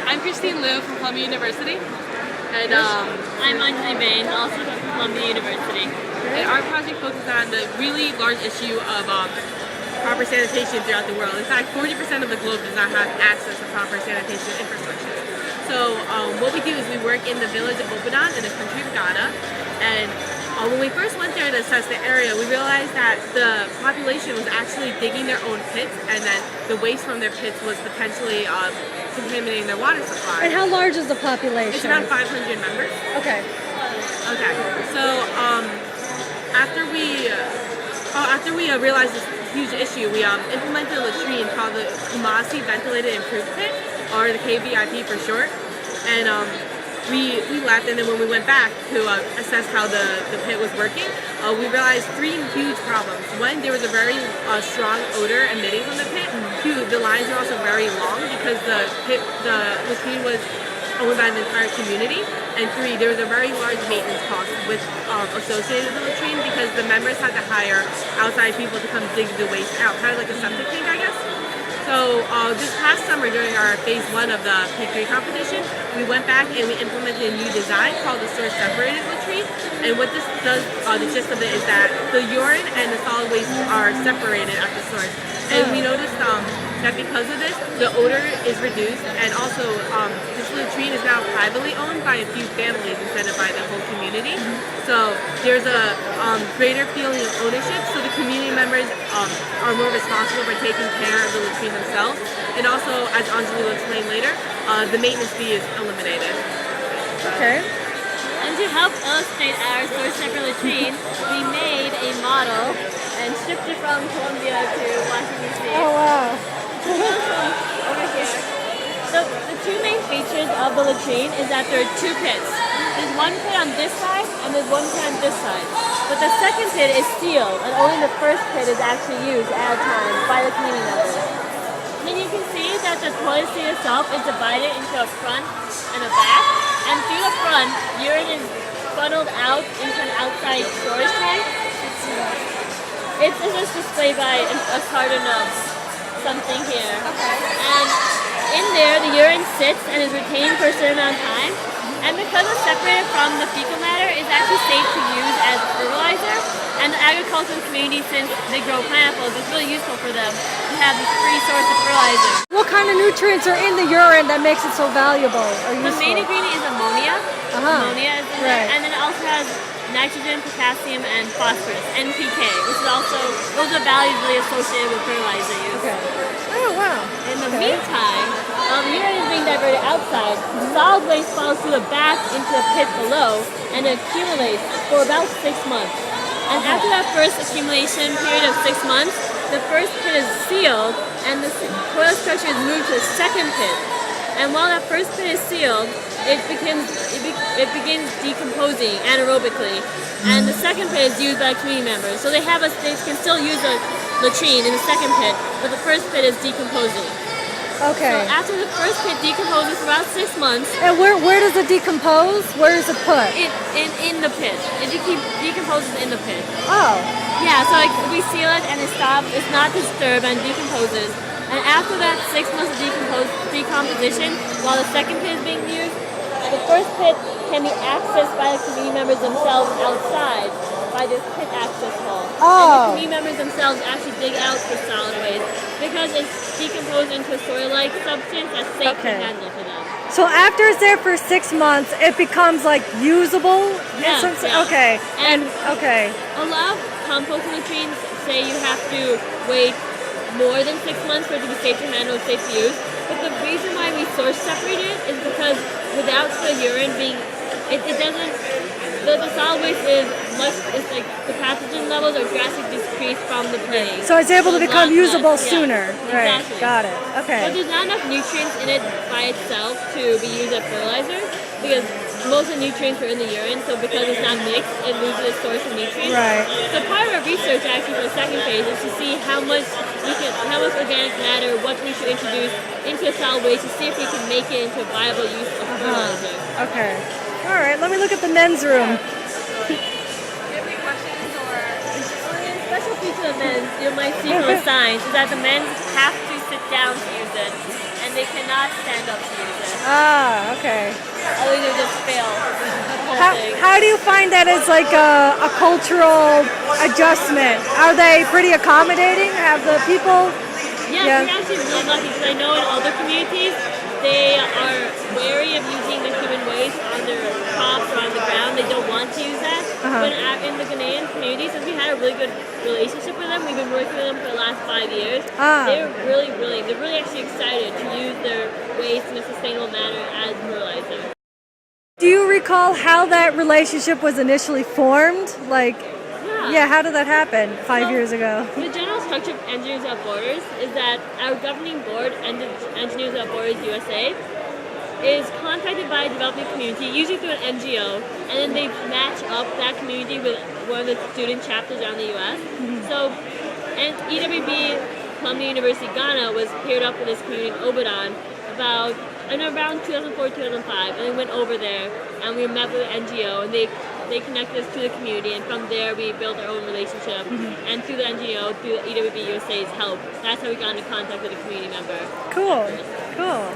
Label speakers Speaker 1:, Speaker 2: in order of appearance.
Speaker 1: I'm Christine Liu from Columbia University, and
Speaker 2: I'm Anjali Bain, also from Columbia University.
Speaker 1: and our project focuses on the really large issue of proper sanitation throughout the world. In fact, 40% of the globe does not have access to proper sanitation infrastructure. So what we do is we work in the village of Obadan in the country of Ghana, and when we first went there to assess the area, we realized that the population was actually digging their own pits, and then the waste from their pits was potentially contaminating their water supply.
Speaker 3: And how large is the population?
Speaker 1: It's around 500 members.
Speaker 3: Okay.
Speaker 1: Okay. So after we realized this huge issue, we implemented a latrine called the Kumasi Ventilated Improved Pit, or the KVIP for short, and we left, and then when we went back to assess how the pit was working, we realized three huge problems. One, there was a very strong odor emitting from the pit. Two, the lines were also very long because the latrine was owned by the entire community. And three, there was a very large maintenance cost associated with the latrine because the members had to hire outside people to come dig the waste out, kind of like a septic tank, I guess. So this past summer during our phase 1 of the P3 competition, we went back and we implemented a new design called the source separated latrine. And what this does, the gist of it is that the urine and the solid waste are separated at the source. And we noticed that because of this, the odor is reduced, and also this latrine is now privately owned by a few families instead of by the whole community. So there's a greater feeling of ownership, so the community members are more responsible for taking care of the latrine themselves. And also, as Anjali will explain later, the maintenance fee is eliminated.
Speaker 3: Okay.
Speaker 2: And to help illustrate our source separate latrine, we made a model and shipped it from Columbia to Washington State.
Speaker 3: Oh wow.
Speaker 2: Over here. So the two main features of the latrine is that there are two pits. There's one pit on this side and there's one pit on this side. But the second pit is sealed, and only the first pit is actually used at a time by the community members. And then you can see that the toilet seat itself is divided into a front and a back. And through the front, urine is funneled out into an outside storage tank. It's just displayed by a carton of something here.
Speaker 3: Okay.
Speaker 2: And in there, the urine sits and is retained for a certain amount of time. And because it's separated from the fecal matter, it's actually safe to use as fertilizer. And the agricultural community, since they grow pineapples, it's really useful for them to have this free source of fertilizer.
Speaker 3: What kind of nutrients are in the urine that makes it so valuable or
Speaker 2: The
Speaker 3: useful?
Speaker 2: main ingredient is ammonia. Ammonia is in there.
Speaker 3: Right.
Speaker 2: And then it also has nitrogen, potassium, and phosphorus, NPK, which is also, those are values really associated with fertilizer use.
Speaker 3: Okay. Oh wow.
Speaker 2: In the meantime, urine is being diverted outside. Solid waste falls through the back into the pit below and it accumulates for about 6 months. And after that first accumulation period of 6 months, the first pit is sealed and the toilet structure is moved to the second pit. And while that first pit is sealed, it begins decomposing anaerobically, and the second pit is used by community members. So they can still use a latrine in the second pit, but the first pit is decomposing.
Speaker 3: Okay.
Speaker 2: So after the first pit decomposes for about 6 months,
Speaker 3: And where does it decompose? Where is it put?
Speaker 2: in the pit, it decomposes in the pit.
Speaker 3: Oh.
Speaker 2: Yeah, so we seal it and it stops. It's not disturbed and decomposes. And after that 6 months of decomposition, while the second pit is being used, the first pit can be accessed by the community members themselves outside by this pit access hall.
Speaker 3: Oh.
Speaker 2: And the community members themselves actually dig out the solid waste because it's decomposed into a soil-like substance that's safe to handle for them.
Speaker 3: So after it's there for 6 months, it becomes like usable?
Speaker 2: Yeah, yeah.
Speaker 3: Okay.
Speaker 2: And
Speaker 3: okay.
Speaker 2: a lot of composting latrines say you have to wait more than 6 months for it to be safe to handle and safe to use. But the reason why we source separate it is because without the urine being, it doesn't, the solid waste it's like the pathogen levels are drastically decreased from the beginning.
Speaker 3: So it's able to become usable
Speaker 2: less,
Speaker 3: sooner.
Speaker 2: Yeah,
Speaker 3: Right.
Speaker 2: exactly.
Speaker 3: Got it.
Speaker 2: But
Speaker 3: Okay.
Speaker 2: there's not enough nutrients in it by itself to be used as fertilizer because most of the nutrients are in the urine, so because it's not mixed, it loses its source of nutrients.
Speaker 3: Right.
Speaker 2: So part of our research actually for the second phase is to see how much organic matter, what we should introduce into a solid waste to see if we can make it into a viable use of fertilizer.
Speaker 3: Okay. All right. Let me look at the men's room.
Speaker 2: Special feature of men's, you might see from the signs, is that the men have to sit down to use it, and they cannot stand up to use it.
Speaker 3: Ah, okay.
Speaker 2: Otherwise, they just fail the whole thing.
Speaker 3: How do you find that as like a cultural adjustment? Are they pretty accommodating? Have the people?
Speaker 2: Yeah, we're actually really lucky because I know in other communities they are wary of using the human waste on their crops or on the ground. They don't want to use that. But in the Ghanaian community, since we had a really good relationship with them, we've been working with them for the last 5 years. They're really actually excited to use their waste in a sustainable manner as fertilizer.
Speaker 3: Do you recall how that relationship was initially formed? Like, yeah, how did that happen 5 years ago?
Speaker 2: The general structure of Engineers Without Borders is that our governing board, Engineers Without Borders USA, is contacted by a developing community, usually through an NGO, and then they match up that community with one of the student chapters around the U.S. So, and EWB Columbia University Ghana was paired up with this community in Obadan around 2004, 2005, and we went over there and we met with an NGO, and they connected us to the community, and from there we built our own relationship. And through the NGO, through EWB USA's help, that's how we got into contact with a community member.
Speaker 3: Cool, cool.